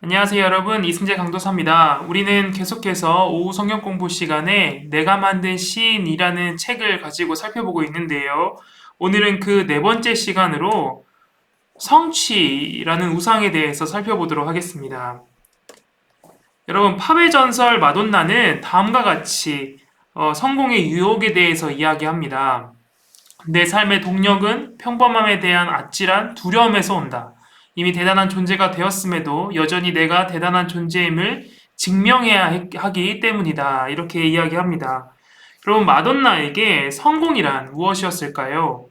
안녕하세요 여러분, 이승재 강도사입니다. 우리는 계속해서 오후 성경 공부 시간에 내가 만든 시인이라는 책을 가지고 살펴보고 있는데요. 오늘은 그 네 번째 시간으로 성취라는 우상에 대해서 살펴보도록 하겠습니다. 여러분, 팝의 전설 마돈나는 다음과 같이 성공의 유혹에 대해서 이야기합니다. 내 삶의 동력은 평범함에 대한 아찔한 두려움에서 온다. 이미 대단한 존재가 되었음에도 여전히 내가 대단한 존재임을 증명해야 하기 때문이다. 이렇게 이야기합니다. 여러분, 마돈나에게 성공이란 무엇이었을까요?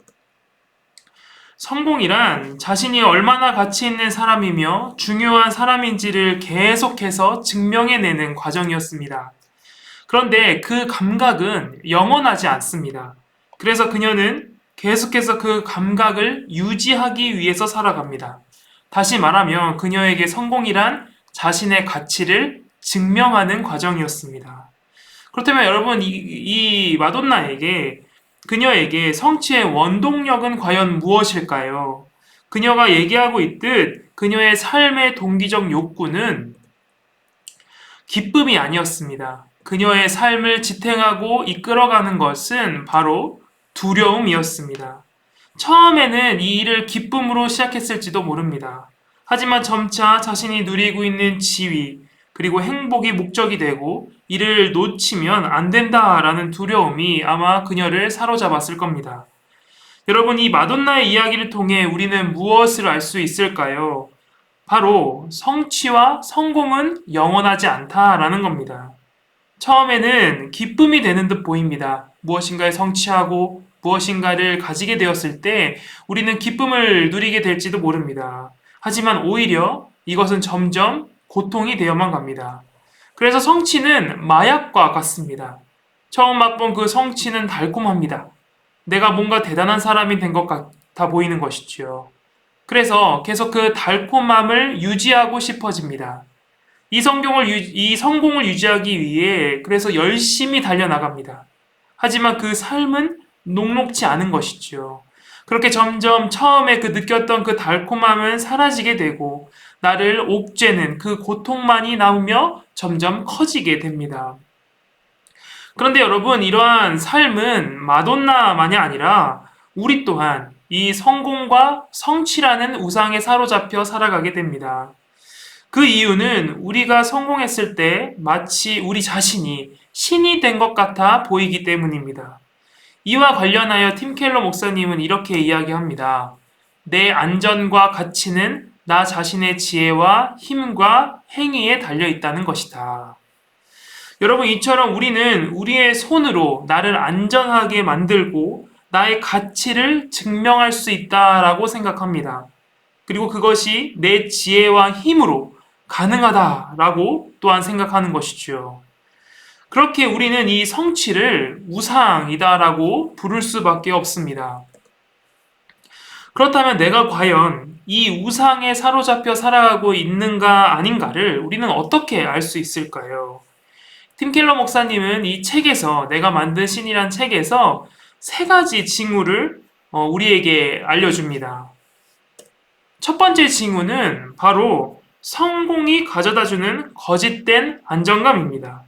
성공이란 자신이 얼마나 가치 있는 사람이며 중요한 사람인지를 계속해서 증명해내는 과정이었습니다. 그런데 그 감각은 영원하지 않습니다. 그래서 그녀는 계속해서 그 감각을 유지하기 위해서 살아갑니다. 다시 말하면 그녀에게 성공이란 자신의 가치를 증명하는 과정이었습니다. 그렇다면 여러분, 이 마돈나에게 그녀에게 성취의 원동력은 과연 무엇일까요? 그녀가 얘기하고 있듯 그녀의 삶의 동기적 욕구는 기쁨이 아니었습니다. 그녀의 삶을 지탱하고 이끌어가는 것은 바로 두려움이었습니다. 처음에는 이 일을 기쁨으로 시작했을지도 모릅니다. 하지만 점차 자신이 누리고 있는 지위, 그리고 행복이 목적이 되고 이를 놓치면 안 된다라는 두려움이 아마 그녀를 사로잡았을 겁니다. 여러분, 이 마돈나의 이야기를 통해 우리는 무엇을 알 수 있을까요? 바로 성취와 성공은 영원하지 않다라는 겁니다. 처음에는 기쁨이 되는 듯 보입니다. 무엇인가를 성취하고 무엇인가를 가지게 되었을 때 우리는 기쁨을 누리게 될지도 모릅니다. 하지만 오히려 이것은 점점 고통이 되어만 갑니다. 그래서 성취는 마약과 같습니다. 처음 맛본 그 성취는 달콤합니다. 내가 뭔가 대단한 사람이 된 것 같아 보이는 것이지요. 그래서 계속 그 달콤함을 유지하고 싶어집니다. 이 성공을 유지하기 위해 그래서 열심히 달려나갑니다. 하지만 그 삶은 녹록지 않은 것이죠. 그렇게 점점 처음에 느꼈던 그 달콤함은 사라지게 되고 나를 옥죄는 그 고통만이 남으며 점점 커지게 됩니다. 그런데 여러분, 이러한 삶은 마돈나만이 아니라 우리 또한 이 성공과 성취라는 우상에 사로잡혀 살아가게 됩니다. 그 이유는 우리가 성공했을 때 마치 우리 자신이 신이 된 것 같아 보이기 때문입니다. 이와 관련하여 팀 켈러 목사님은 이렇게 이야기합니다. 내 안전과 가치는 나 자신의 지혜와 힘과 행위에 달려 있다는 것이다. 여러분, 이처럼 우리는 우리의 손으로 나를 안전하게 만들고 나의 가치를 증명할 수 있다라고 생각합니다. 그리고 그것이 내 지혜와 힘으로 가능하다라고 또한 생각하는 것이죠. 그렇게 우리는 이 성취를 우상이다라고 부를 수밖에 없습니다. 그렇다면 내가 과연 이 우상에 사로잡혀 살아가고 있는가 아닌가를 우리는 어떻게 알 수 있을까요? 팀 켈러 목사님은 이 책에서, 내가 만든 신이란 책에서 세 가지 징후를 우리에게 알려줍니다. 첫 번째 징후는 바로 성공이 가져다주는 거짓된 안정감입니다.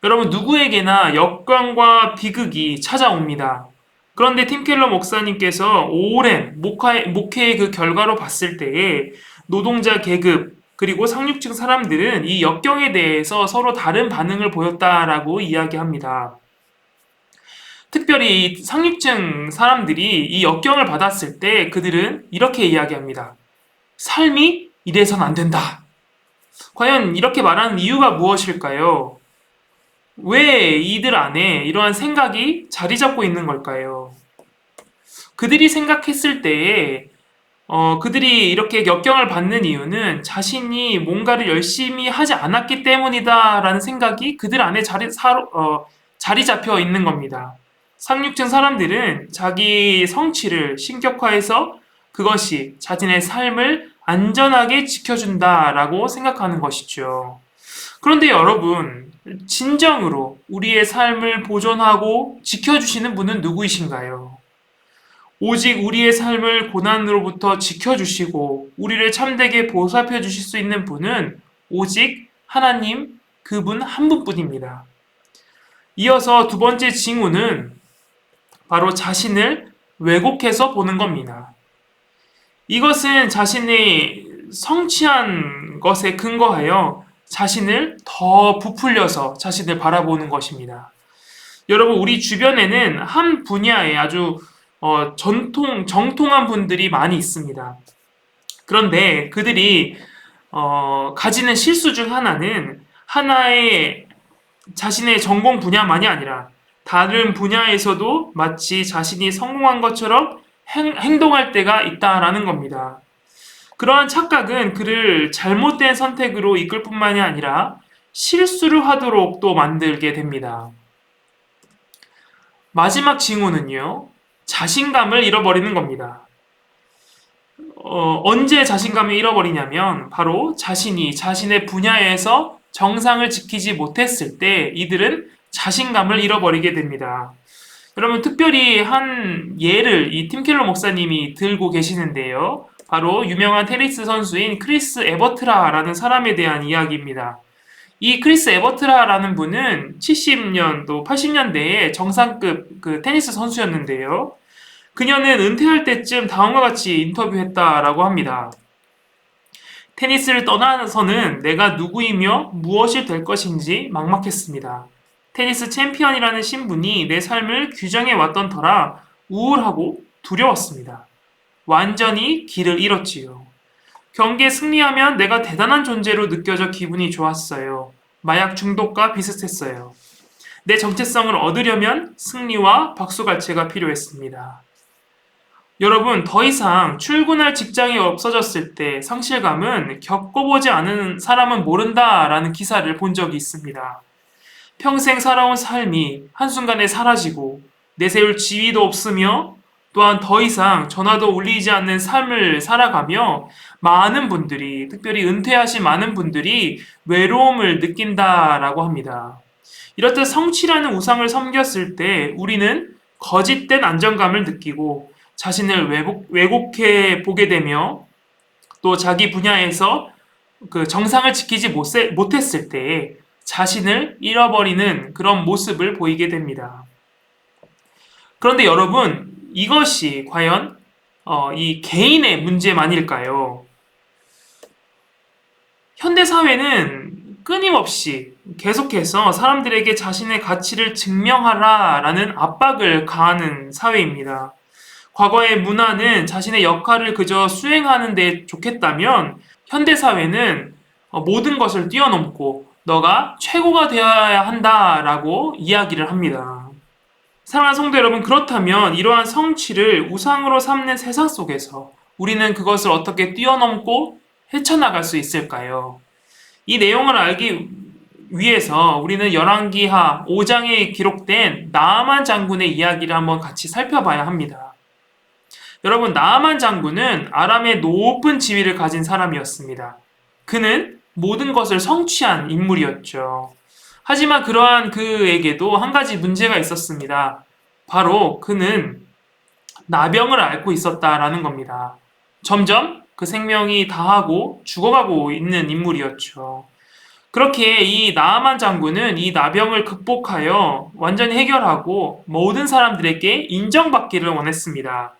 여러분, 누구에게나 역광과 비극이 찾아옵니다. 그런데 팀 켈러 목사님께서 오랜 목회의 그 결과로 봤을 때에 노동자 계급 그리고 상류층 사람들은 이 역경에 대해서 서로 다른 반응을 보였다라고 이야기합니다. 특별히 상류층 사람들이 이 역경을 받았을 때 그들은 이렇게 이야기합니다. 삶이 이래선 안 된다. 과연 이렇게 말하는 이유가 무엇일까요? 왜 이들 안에 이러한 생각이 자리 잡고 있는 걸까요? 그들이 생각했을 때에 그들이 이렇게 역경을 받는 이유는 자신이 뭔가를 열심히 하지 않았기 때문이다라는 생각이 그들 안에 자리 잡혀 있는 겁니다. 상류층 사람들은 자기 성취를 신격화해서 그것이 자신의 삶을 안전하게 지켜준다라고 생각하는 것이죠. 그런데 여러분, 진정으로 우리의 삶을 보존하고 지켜주시는 분은 누구이신가요? 오직 우리의 삶을 고난으로부터 지켜주시고 우리를 참되게 보살펴 주실 수 있는 분은 오직 하나님 그분 한 분뿐입니다. 이어서 두 번째 징후는 바로 자신을 왜곡해서 보는 겁니다. 이것은 자신이 성취한 것에 근거하여 자신을 더 부풀려서 자신을 바라보는 것입니다. 여러분, 우리 주변에는 한 분야에 아주 정통한 분들이 많이 있습니다. 그런데 그들이 가지는 실수 중 하나는 하나의 자신의 전공 분야만이 아니라 다른 분야에서도 마치 자신이 성공한 것처럼 행동할 때가 있다라는 겁니다. 그러한 착각은 그를 잘못된 선택으로 이끌 뿐만이 아니라 실수를 하도록 또 만들게 됩니다. 마지막 징후는요, 자신감을 잃어버리는 겁니다. 언제 자신감을 잃어버리냐면 바로 자신이 자신의 분야에서 정상을 지키지 못했을 때 이들은 자신감을 잃어버리게 됩니다. 여러분, 특별히 한 예를 이 팀 켈러 목사님이 들고 계시는데요. 바로 유명한 테니스 선수인 크리스 에버트라라는 사람에 대한 이야기입니다. 이 크리스 에버트라라는 분은 70년도, 80년대에 정상급 그 테니스 선수였는데요. 그녀는 은퇴할 때쯤 다음과 같이 인터뷰했다라고 합니다. 테니스를 떠나서는 내가 누구이며 무엇이 될 것인지 막막했습니다. 테니스 챔피언이라는 신분이 내 삶을 규정해 왔던 터라 우울하고 두려웠습니다. 완전히 길을 잃었지요. 경기에 승리하면 내가 대단한 존재로 느껴져 기분이 좋았어요. 마약 중독과 비슷했어요. 내 정체성을 얻으려면 승리와 박수갈채가 필요했습니다. 여러분, 더 이상 출근할 직장이 없어졌을 때 상실감은 겪어보지 않은 사람은 모른다라는 기사를 본 적이 있습니다. 평생 살아온 삶이 한순간에 사라지고 내세울 지위도 없으며 또한 더 이상 전화도 울리지 않는 삶을 살아가며 많은 분들이, 특별히 은퇴하신 많은 분들이 외로움을 느낀다라고 합니다. 이렇듯 성취라는 우상을 섬겼을 때 우리는 거짓된 안정감을 느끼고 자신을 왜곡해 보게 되며 또 자기 분야에서 그 정상을 지키지 못했을 때 자신을 잃어버리는 그런 모습을 보이게 됩니다. 그런데 여러분, 이것이 과연 이 개인의 문제만일까요? 현대사회는 끊임없이 계속해서 사람들에게 자신의 가치를 증명하라라는 압박을 가하는 사회입니다. 과거의 문화는 자신의 역할을 그저 수행하는 데 좋겠다면 현대사회는 모든 것을 뛰어넘고 너가 최고가 되어야 한다라고 이야기를 합니다. 사랑하는 성도 여러분, 그렇다면 이러한 성취를 우상으로 삼는 세상 속에서 우리는 그것을 어떻게 뛰어넘고 헤쳐나갈 수 있을까요? 이 내용을 알기 위해서 우리는 열왕기하 5장에 기록된 나아만 장군의 이야기를 한번 같이 살펴봐야 합니다. 여러분, 나아만 장군은 아람의 높은 지위를 가진 사람이었습니다. 그는 모든 것을 성취한 인물이었죠. 하지만 그러한 그에게도 한 가지 문제가 있었습니다. 바로 그는 나병을 앓고 있었다라는 겁니다. 점점 그 생명이 다하고 죽어가고 있는 인물이었죠. 그렇게 이 나아만 장군은 이 나병을 극복하여 완전히 해결하고 모든 사람들에게 인정받기를 원했습니다.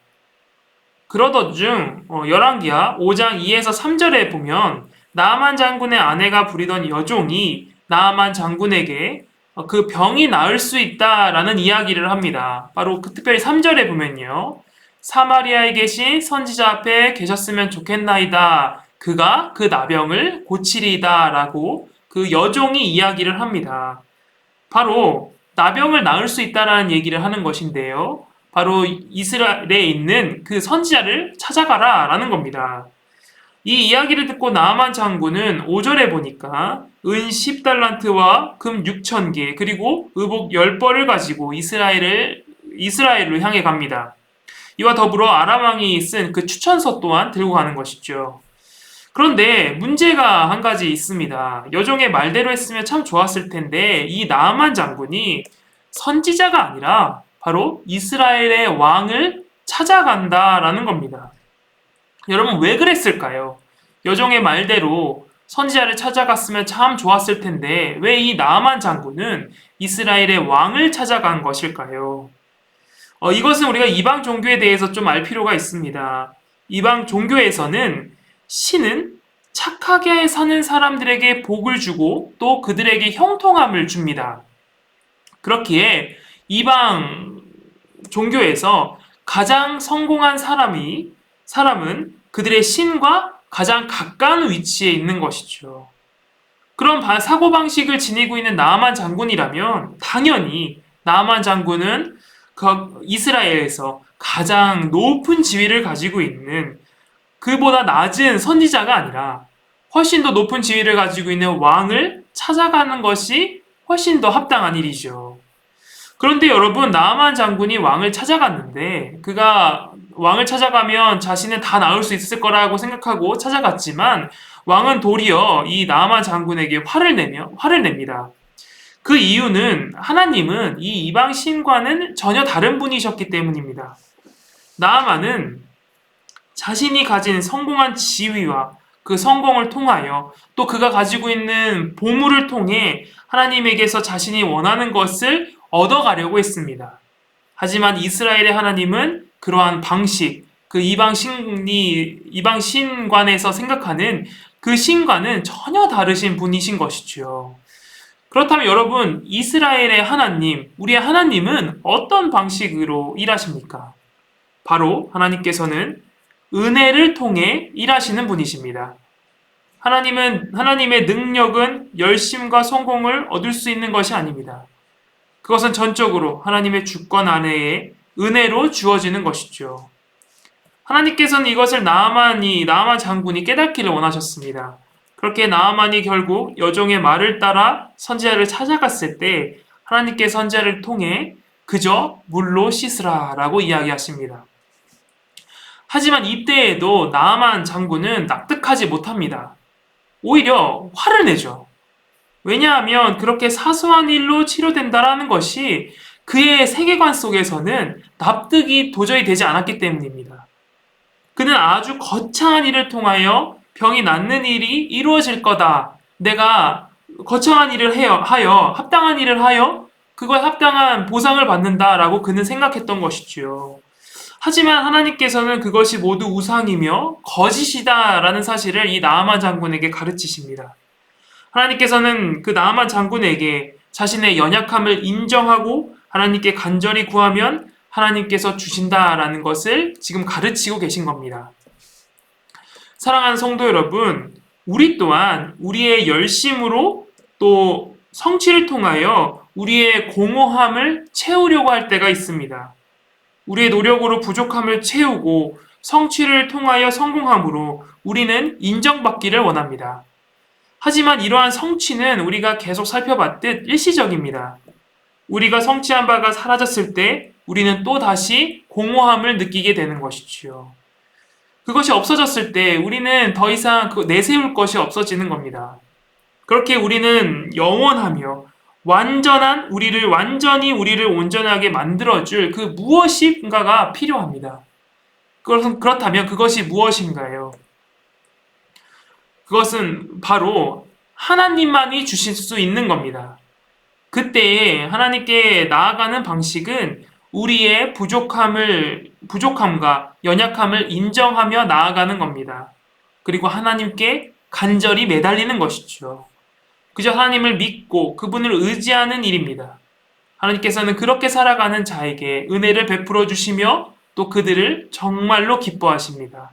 그러던 중 열왕기하 5장 2에서 3절에 보면 나아만 장군의 아내가 부리던 여종이 나아만 장군에게 그 병이 나을 수 있다라는 이야기를 합니다. 바로 특별히 3절에 보면요. 사마리아에 계신 선지자 앞에 계셨으면 좋겠나이다. 그가 그 나병을 고치리이다 라고 그 여종이 이야기를 합니다. 바로 나병을 나을 수 있다라는 얘기를 하는 것인데요. 바로 이스라엘에 있는 그 선지자를 찾아가라 라는 겁니다. 이 이야기를 듣고 나아만 장군은 5절에 보니까 은 10달란트와 금 6,000개 그리고 의복 10벌을 가지고 이스라엘로 향해 갑니다. 이와 더불어 아람 왕이 쓴 그 추천서 또한 들고 가는 것이죠. 그런데 문제가 한 가지 있습니다. 여종의 말대로 했으면 참 좋았을 텐데 이 나아만 장군이 선지자가 아니라 바로 이스라엘의 왕을 찾아간다라는 겁니다. 여러분 왜 그랬을까요? 여종의 말대로 선지자를 찾아갔으면 참 좋았을 텐데 왜 이 나아만 장군은 이스라엘의 왕을 찾아간 것일까요? 이것은 우리가 이방 종교에 대해서 좀 알 필요가 있습니다. 이방 종교에서는 신은 착하게 사는 사람들에게 복을 주고 또 그들에게 형통함을 줍니다. 그렇기에 이방 종교에서 가장 성공한 사람은 그들의 신과 가장 가까운 위치에 있는 것이죠. 그런 사고방식을 지니고 있는 나아만 장군이라면 당연히 나아만 장군은 이스라엘에서 가장 높은 지위를 가지고 있는 그보다 낮은 선지자가 아니라 훨씬 더 높은 지위를 가지고 있는 왕을 찾아가는 것이 훨씬 더 합당한 일이죠. 그런데 여러분, 나아만 장군이 왕을 찾아갔는데 그가 왕을 찾아가면 자신은 다 나을 수 있을 거라고 생각하고 찾아갔지만 왕은 도리어 이 나아만 장군에게 화를 냅니다. 그 이유는 하나님은 이 이방 신과는 전혀 다른 분이셨기 때문입니다. 나아만은 자신이 가진 성공한 지위와 그 성공을 통하여 또 그가 가지고 있는 보물을 통해 하나님에게서 자신이 원하는 것을 얻어가려고 했습니다. 하지만 이스라엘의 하나님은 그러한 방식, 그 이방 신관에서 생각하는 그 신과는 전혀 다르신 분이신 것이죠. 그렇다면 여러분, 이스라엘의 하나님, 우리의 하나님은 어떤 방식으로 일하십니까? 바로 하나님께서는 은혜를 통해 일하시는 분이십니다. 하나님의 능력은 열심과 성공을 얻을 수 있는 것이 아닙니다. 그것은 전적으로 하나님의 주권 아래에 은혜로 주어지는 것이죠. 하나님께서는 이것을 나아만 장군이 깨닫기를 원하셨습니다. 그렇게 나아만이 결국 여종의 말을 따라 선지자를 찾아갔을 때 하나님께 선지자를 통해 그저 물로 씻으라라고 이야기하십니다. 하지만 이때에도 나아만 장군은 납득하지 못합니다. 오히려 화를 내죠. 왜냐하면 그렇게 사소한 일로 치료된다라는 것이 그의 세계관 속에서는 납득이 도저히 되지 않았기 때문입니다. 그는 아주 거창한 일을 통하여 병이 낫는 일이 이루어질 거다. 내가 거창한 일을 합당한 일을 하여 그거에 합당한 보상을 받는다라고 그는 생각했던 것이지요. 하지만 하나님께서는 그것이 모두 우상이며 거짓이다라는 사실을 이 나아만 장군에게 가르치십니다. 하나님께서는 그 나아만 장군에게 자신의 연약함을 인정하고 하나님께 간절히 구하면 하나님께서 주신다라는 것을 지금 가르치고 계신 겁니다. 사랑하는 성도 여러분, 우리 또한 우리의 열심으로 또 성취를 통하여 우리의 공허함을 채우려고 할 때가 있습니다. 우리의 노력으로 부족함을 채우고 성취를 통하여 성공함으로 우리는 인정받기를 원합니다. 하지만 이러한 성취는 우리가 계속 살펴봤듯 일시적입니다. 우리가 성취한 바가 사라졌을 때 우리는 또 다시 공허함을 느끼게 되는 것이지요. 그것이 없어졌을 때 우리는 더 이상 내세울 것이 없어지는 겁니다. 그렇게 우리는 영원하며 완전히 우리를 온전하게 만들어줄 그 무엇인가가 필요합니다. 그렇다면 그것이 무엇인가요? 그것은 바로 하나님만이 주실 수 있는 겁니다. 그때 하나님께 나아가는 방식은 우리의 부족함과 연약함을 인정하며 나아가는 겁니다. 그리고 하나님께 간절히 매달리는 것이죠. 그저 하나님을 믿고 그분을 의지하는 일입니다. 하나님께서는 그렇게 살아가는 자에게 은혜를 베풀어 주시며 또 그들을 정말로 기뻐하십니다.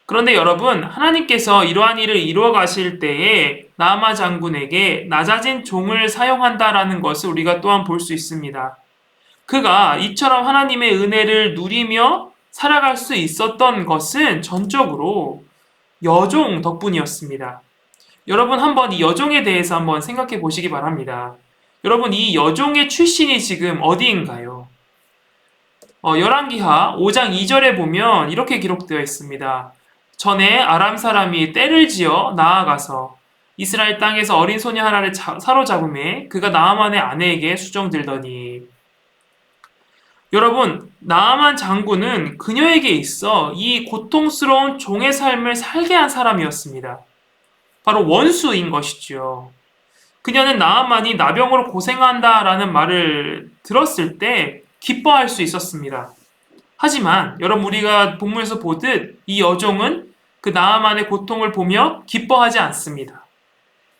그런데 여러분, 하나님께서 이러한 일을 이루어 가실 때에 나아만 장군에게 낮아진 종을 사용한다라는 것을 우리가 또한 볼 수 있습니다. 그가 이처럼 하나님의 은혜를 누리며 살아갈 수 있었던 것은 전적으로 여종 덕분이었습니다. 여러분 한번 이 여종에 대해서 한번 생각해 보시기 바랍니다. 여러분 이 여종의 출신이 지금 어디인가요? 열왕기하 5장 2절에 보면 이렇게 기록되어 있습니다. 전에 아람 사람이 떼를 지어 나아가서 이스라엘 땅에서 어린 소녀 하나를 사로잡음에 그가 나아만의 아내에게 수종들더니. 여러분, 나아만 장군은 그녀에게 있어 이 고통스러운 종의 삶을 살게 한 사람이었습니다. 바로 원수인 것이죠. 그녀는 나아만이 나병으로 고생한다라는 말을 들었을 때 기뻐할 수 있었습니다. 하지만 여러분, 우리가 본문에서 보듯 이 여종은 그 나아만의 고통을 보며 기뻐하지 않습니다.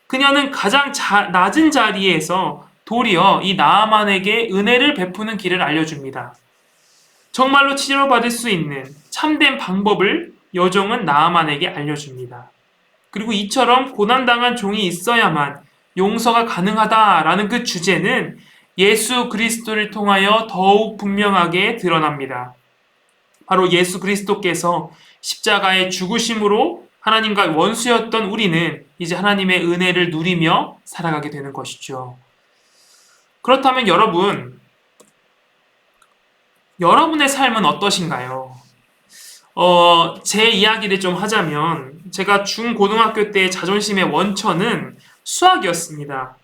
그녀는 가장 낮은 자리에서 도리어 이 나아만에게 은혜를 베푸는 길을 알려줍니다. 정말로 치료받을 수 있는 참된 방법을 여종은 나아만에게 알려줍니다. 그리고 이처럼 고난당한 종이 있어야만 용서가 가능하다라는 그 주제는 예수 그리스도를 통하여 더욱 분명하게 드러납니다. 바로 예수 그리스도께서 십자가의 죽으심으로 하나님과 원수였던 우리는 이제 하나님의 은혜를 누리며 살아가게 되는 것이죠. 그렇다면 여러분의 삶은 어떠신가요? 제 이야기를 좀 하자면 제가 중고등학교 때 자존심의 원천은 수학이었습니다.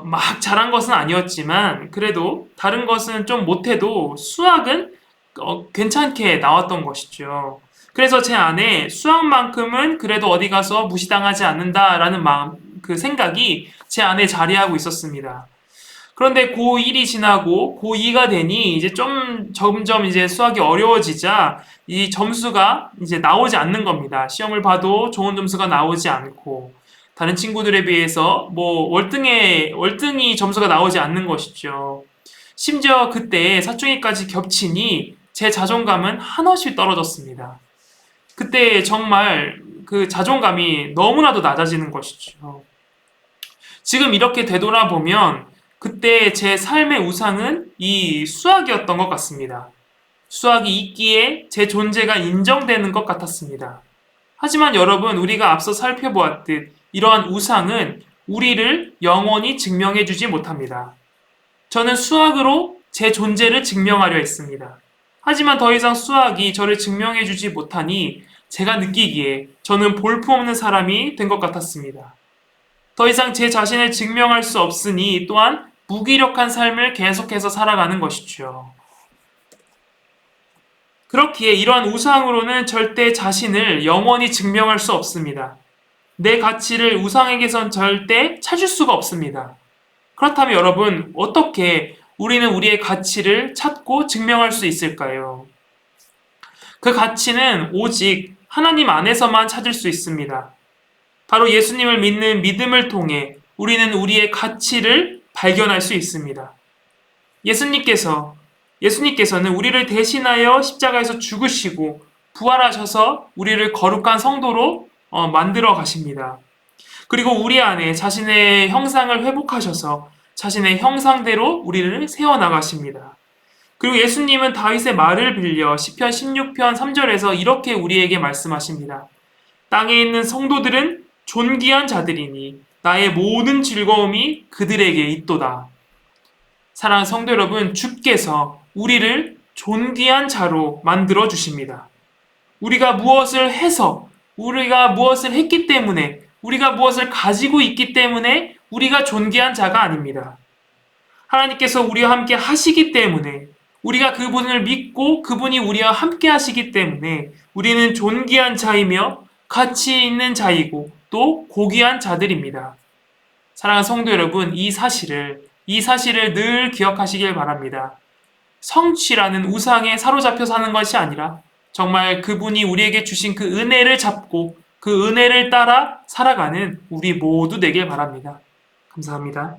막 잘한 것은 아니었지만 그래도 다른 것은 좀 못해도 수학은 괜찮게 나왔던 것이죠. 그래서 제 안에 수학만큼은 그래도 어디 가서 무시당하지 않는다라는 마음, 그 생각이 제 안에 자리하고 있었습니다. 그런데 고1이 지나고 고2가 되니 이제 좀 점점 이제 수학이 어려워지자 이 점수가 이제 나오지 않는 겁니다. 시험을 봐도 좋은 점수가 나오지 않고 다른 친구들에 비해서 뭐 월등히 점수가 나오지 않는 것이죠. 심지어 그때 사춘기까지 겹치니 제 자존감은 한없이 떨어졌습니다. 그때 정말 그 자존감이 너무나도 낮아지는 것이죠. 지금 이렇게 되돌아보면 그때 제 삶의 우상은 이 수학이었던 것 같습니다. 수학이 있기에 제 존재가 인정되는 것 같았습니다. 하지만 여러분, 우리가 앞서 살펴보았듯 이러한 우상은 우리를 영원히 증명해주지 못합니다. 저는 수학으로 제 존재를 증명하려 했습니다. 하지만 더 이상 수학이 저를 증명해주지 못하니 제가 느끼기에 저는 볼품없는 사람이 된 것 같았습니다. 더 이상 제 자신을 증명할 수 없으니 또한 무기력한 삶을 계속해서 살아가는 것이죠. 그렇기에 이러한 우상으로는 절대 자신을 영원히 증명할 수 없습니다. 내 가치를 우상에게선 절대 찾을 수가 없습니다. 그렇다면 여러분, 어떻게 우리는 우리의 가치를 찾고 증명할 수 있을까요? 그 가치는 오직 하나님 안에서만 찾을 수 있습니다. 바로 예수님을 믿는 믿음을 통해 우리는 우리의 가치를 발견할 수 있습니다. 예수님께서는 우리를 대신하여 십자가에서 죽으시고 부활하셔서 우리를 거룩한 성도로 만들어 가십니다. 그리고 우리 안에 자신의 형상을 회복하셔서 자신의 형상대로 우리를 세워나가십니다. 그리고 예수님은 다윗의 말을 빌려 시편 16편 3절에서 이렇게 우리에게 말씀하십니다. 땅에 있는 성도들은 존귀한 자들이니 나의 모든 즐거움이 그들에게 있도다. 사랑하는 성도 여러분, 주께서 우리를 존귀한 자로 만들어 주십니다. 우리가 무엇을 해서, 우리가 무엇을 했기 때문에, 우리가 무엇을 가지고 있기 때문에 우리가 존귀한 자가 아닙니다. 하나님께서 우리와 함께 하시기 때문에, 우리가 그분을 믿고 그분이 우리와 함께 하시기 때문에 우리는 존귀한 자이며 가치 있는 자이고 또 고귀한 자들입니다. 사랑하는 성도 여러분, 이 사실을 늘 기억하시길 바랍니다. 성취라는 우상에 사로잡혀 사는 것이 아니라 정말 그분이 우리에게 주신 그 은혜를 잡고 그 은혜를 따라 살아가는 우리 모두 되길 바랍니다. 감사합니다.